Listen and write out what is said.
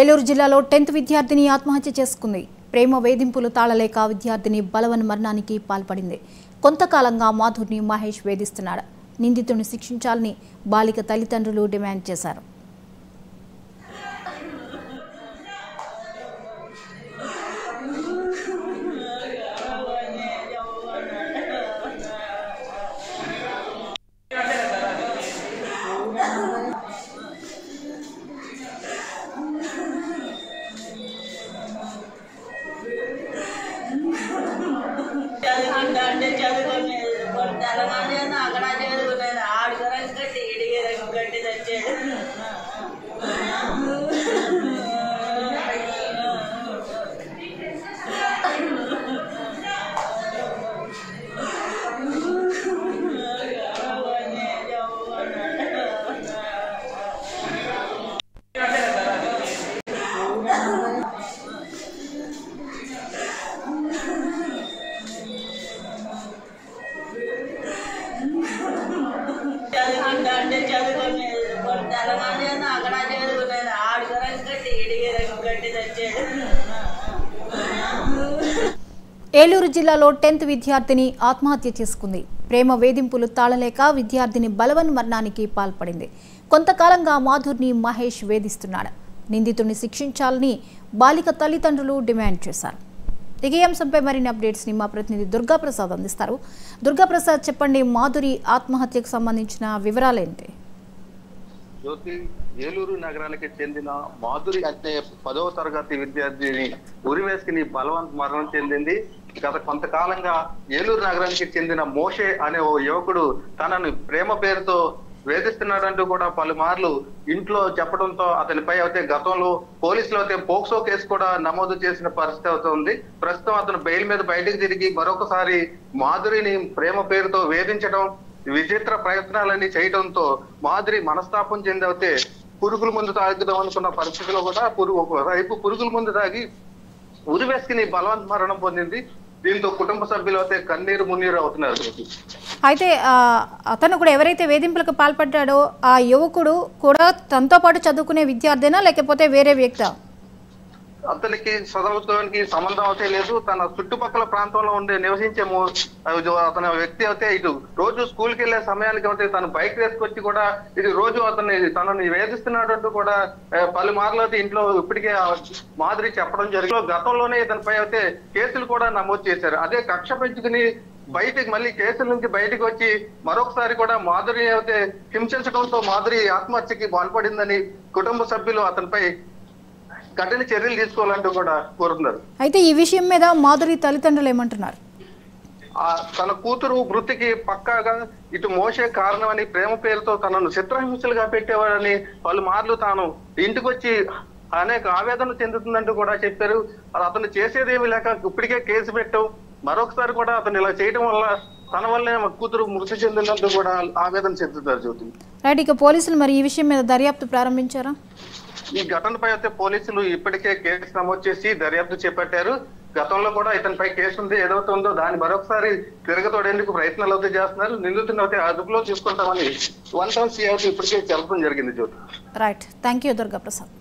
ఏలూరు జిల్లాలో 10th విద్యార్థిని ఆత్మహత్య చేసుకుంది. ప్రేమ వేధింపులు తాళలేక విద్యార్థిని బలవన్ మరణానికి పాల్పడింది. కొంతకాలంగా మాధుర్ని మహేష్ వేధిస్తున్నాడు. నిందితుడిని శిక్షించాలని బాలిక తల్లిదండ్రులు డిమాండ్ చేశారు. ఏలూరు జిల్లాలో 10th విద్యార్థిని ఆత్మహత్య చేసుకుంది. ప్రేమ వేధింపులు తాళలేక విద్యార్థిని బలవన్ మరణానికి పాల్పడింది. కొంతకాలంగా మాధుర్ని మహేష్ వేధిస్తున్నాడు. నిందితుడిని శిక్షించాలని బాలిక తల్లిదండ్రులు డిమాండ్ చేశారు. ఇక ఈ అంశంపై మరిన్ని అప్డేట్స్ ని మా ప్రతినిధి దుర్గాప్రసాద్ అందిస్తారు. దుర్గాప్రసాద్, చెప్పండి, మాధురి ఆత్మహత్యకు సంబంధించిన వివరాలేంటి? జ్యోతి, ఏలూరు నగరానికి చెందిన మాధురి అనే 10వ తరగతి విద్యార్థిని ఉరివేసుకుని బలవంత మరణం చెందింది. గత కొంతకాలంగా ఏలూరు నగరానికి చెందిన మోషే అనే ఓ యువకుడు తనను ప్రేమ పేరుతో వేధిస్తున్నాడంటూ కూడా పలుమార్లు ఇంట్లో చెప్పడంతో అతనిపై అయితే గతంలో పోలీసులు అయితే పోక్సో కేసు కూడా నమోదు చేసిన పరిస్థితి అవుతుంది. ప్రస్తుతం అతను బెయిల్ మీద బయటకు తిరిగి మరొకసారి మాధురిని ప్రేమ పేరుతో వేధించడం, విచిత్ర ప్రయత్నాలన్నీ చేయడంతో మాధురి మనస్తాపం చెందితే పురుగుల ముందు తాగుదాం అనుకున్న పరిస్థితిలో కూడా ఒకవైపు పురుగుల ముందు తాగి ఉరివేసుకుని బలవంత మరణం పొందింది. దీంతో కుటుంబ సభ్యులు అయితే కన్నీరు మున్నీరు అవుతున్నారు. అయితే అతను కూడా ఎవరైతే వేధింపులకు పాల్పడ్డాడో ఆ యువకుడు కూడా తనతో పాటు చదువుకునే విద్యార్థినా లేకపోతే వేరే వ్యక్తా? అతనికి చదువుకోవడానికి సంబంధం అయితే లేదు. తన చుట్టుపక్కల ప్రాంతంలో ఉండే నివసించే అతని వ్యక్తి అయితే ఇటు రోజు స్కూల్కి వెళ్లే సమయానికి అయితే తను బైక్ వేసుకొచ్చి కూడా ఇది రోజు తనని వేధిస్తున్నాడంటూ కూడా పలుమార్లు అయితే ఇంట్లో ఇప్పటికే మాధురి చెప్పడం జరిగింది. గతంలోనే ఇతనిపై అయితే కేసులు కూడా నమోదు చేశారు. అదే కక్ష పెంచుకుని బయటికి మళ్ళీ కేసుల నుంచి బయటకు వచ్చి మరొకసారి కూడా మాధురి అయితే హింసించడంతో మాధురి ఆత్మహత్యకి పాల్పడిందని కుటుంబ సభ్యులు అతనిపై కఠిన చర్యలు తీసుకోవాలంటూ కూడా కోరుతున్నారు. అయితే ఈ విషయం మీద మాధురి తల్లిదండ్రులు ఏమంటున్నారు? తన కూతురు మృతికి పక్కాగా ఇటు మోసే కారణమని, ప్రేమ పేరుతో తనను చిత్రహింసలుగా పెట్టేవాడని పలుమార్లు తాను ఇంటికి వచ్చి అనేక ఆవేదన చెందుతుందంటూ కూడా చెప్పారు. అతను చేసేదేమి లేక ఇప్పటికే కేసు పెట్టావు, మరొకసారి కూడా అతను ఇలా చేయడం వల్ల తన వల్లే కూతురు మృతి చెందిందంటూ కూడా ఆవేదన చెందుతారు. జ్యోతి, రైట్. ఇక పోలీసులు మరి ఈ విషయం మీద దర్యాప్తు ప్రారంభించారా? ఈ ఘటనపై అయితే పోలీసులు ఇప్పటికే కేసు నమోదు చేసి దర్యాప్తు చేపట్టారు. గతంలో కూడా ఇతనిపై కేసు ఉంది, ఏదైతే ఉందో దాన్ని మరొకసారి తిరగతోడేందుకు ప్రయత్నాలు అయితే చేస్తున్నారు. నిందితుని అయితే అదుపులో తీసుకుంటామని 1 టౌన్ సిఐ ఇప్పటికే తెలపడం జరిగింది. జ్యోతి, రైట్. Thank you Durgaprasad.